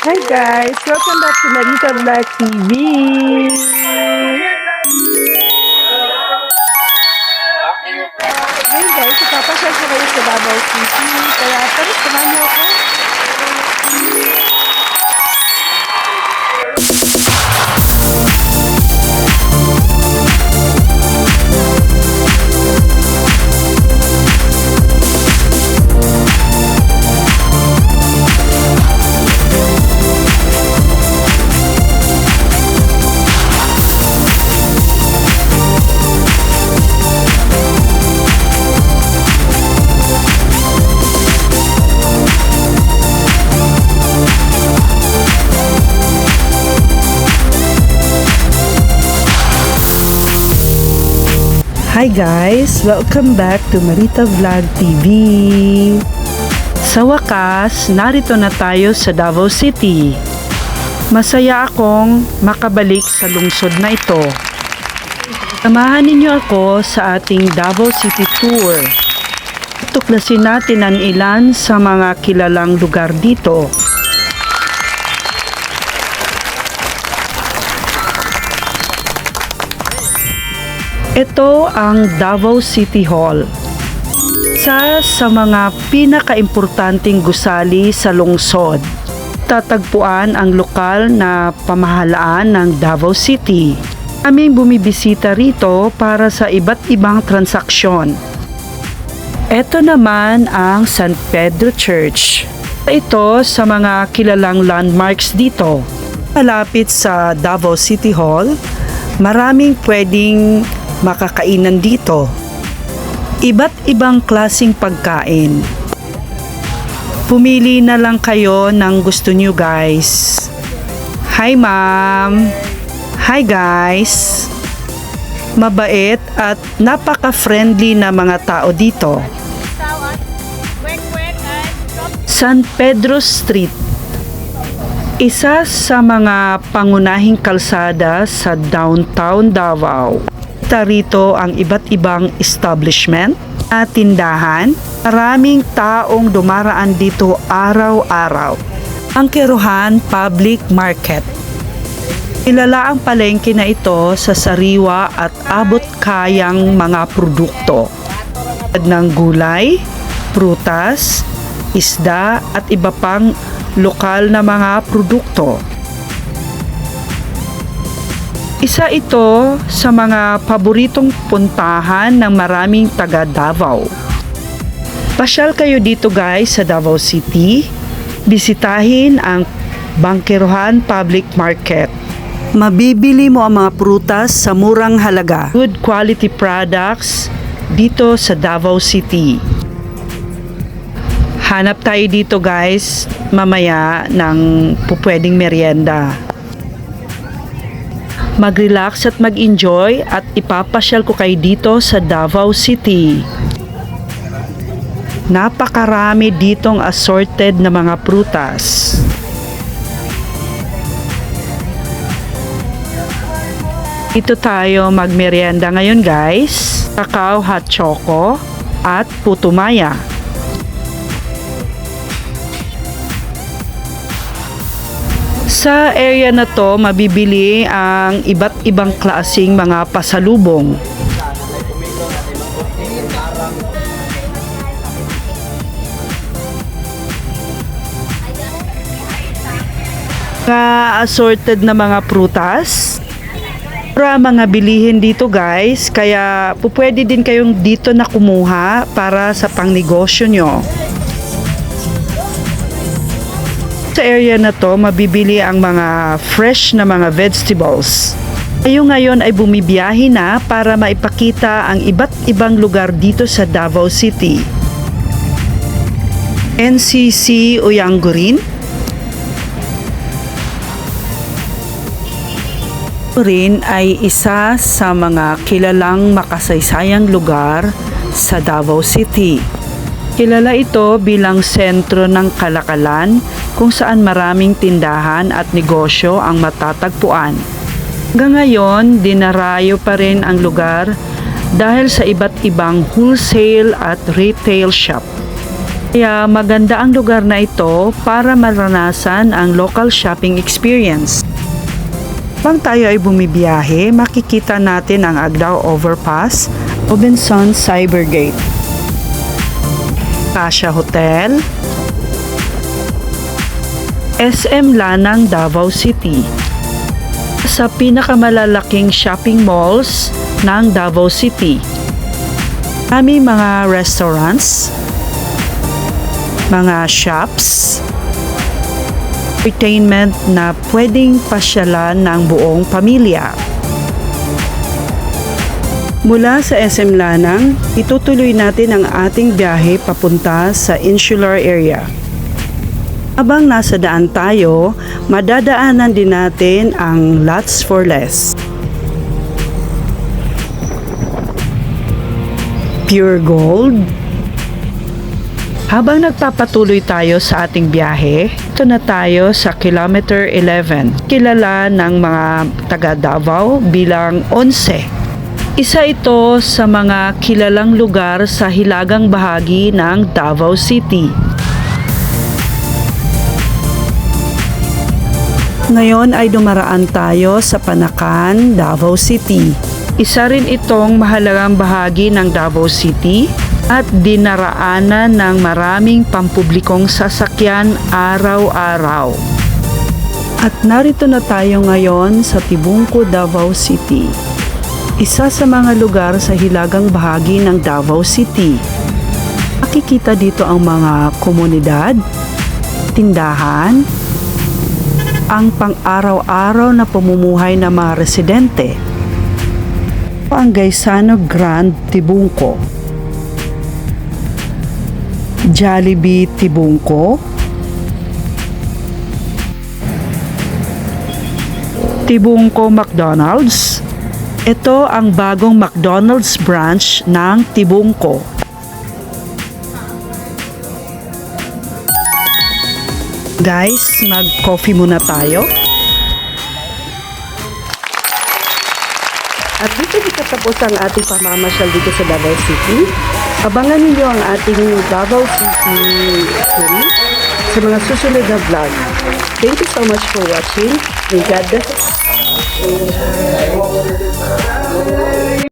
Hi guys! Welcome back to Marita Vlog TV! Hey guys, ipapasyal ko kayo sa Davao City. Kaya tara, samahan niyo ako. Hi guys! Welcome back to Marita Vlog TV. Sa wakas, narito na tayo sa Davao City. Masaya akong makabalik sa lungsod na ito. Samahan ninyo ako sa ating Davao City Tour. Tuklasin natin ang ilan sa mga kilalang lugar dito. Ito ang Davao City Hall. Isa sa mga pinakaimportanteng gusali sa lungsod. Tatagpuan ang lokal na pamahalaan ng Davao City. Aming bumibisita rito para sa iba't ibang transaksyon. Ito naman ang San Pedro Church. Ito sa mga kilalang landmarks dito. Malapit sa Davao City Hall, maraming pwedeng makakainan dito. Iba't ibang klasing pagkain. Pumili na lang kayo ng gusto nyo guys. Hi ma'am! Hi guys! Mabait at napaka-friendly na mga tao dito. San Pedro Street. Isa sa mga pangunahing kalsada sa downtown Davao. Rito ang iba't ibang establishment at tindahan. Maraming taong dumaraan dito araw-araw. Ang Keruhan Public Market. Kilala ang palengke na ito sa sariwa at abot-kayang mga produkto. Ng gulay, prutas, isda at iba pang lokal na mga produkto. Isa ito sa mga paboritong puntahan ng maraming taga Davao. Pasyal kayo dito guys sa Davao City. Bisitahin ang Bangkeruhan Public Market. Mabibili mo ang mga prutas sa murang halaga. Good quality products dito sa Davao City. Hanap tayo dito guys mamaya ng pupwedeng merienda. Mag-relax at mag-enjoy at ipapasyal ko kayo dito sa Davao City. Napakarami ditong assorted na mga prutas. Ito tayo magmerienda ngayon guys. Kakao hot choco at putumaya. Sa area na to, mabibili ang iba't ibang klaseng mga pasalubong. Mga assorted na mga prutas. Para mga bilihin dito guys, kaya pwede din kayong dito na kumuha para sa pangnegosyo nyo. Sa area na to, mabibili ang mga fresh na mga vegetables. Tayo ngayon ay bumibiyahe na para maipakita ang iba't ibang lugar dito sa Davao City. NCC Uyangurin rin ay isa sa mga kilalang makasaysayang lugar sa Davao City. Kilala ito bilang sentro ng kalakalan kung saan maraming tindahan at negosyo ang matatagpuan. Hanggang ngayon, dinarayo pa rin ang lugar dahil sa iba't ibang wholesale at retail shop. Kaya maganda ang lugar na ito para maranasan ang local shopping experience. Habang tayo ay bumibiyahe, makikita natin ang Agdao Overpass, Robinson Cybergate, Acacia Hotel, SM Lanang Davao City, sa pinakamalalaking shopping malls ng Davao City. Kami mga restaurants, mga shops, entertainment na pwedeng pasyalan ng buong pamilya. Mula sa SM Lanang, itutuloy natin ang ating biyahe papunta sa insular area. Habang nasa daan tayo, madadaanan din natin ang Lots for Less, Pure Gold. Habang nagpapatuloy tayo sa ating biyahe, ito na tayo sa Kilometer 11, kilala ng mga taga Davao bilang 11. Isa ito sa mga kilalang lugar sa hilagang bahagi ng Davao City. Ngayon ay dumaraan tayo sa Panakan, Davao City. Isa rin itong mahalagang bahagi ng Davao City at dinaraanan ng maraming pampublikong sasakyan araw-araw. At narito na tayo ngayon sa Tibungco, Davao City. Isa sa mga lugar sa hilagang bahagi ng Davao City. Makikita dito ang mga komunidad, tindahan, ang pang-araw-araw na pamumuhay ng mga residente. Ang Gaisano Grand Tibungco, Jollibee Tibungco, Tibungco McDonald's. Ito ang bagong McDonald's branch ng Tibungco. Guys, mag-coffee muna tayo. At dito nakatapos ang ating pamamasyal dito sa Davao City. Abangan niyo ang ating Davao City tour sa mga susunod na vlog. Thank you so much for watching. May God bless.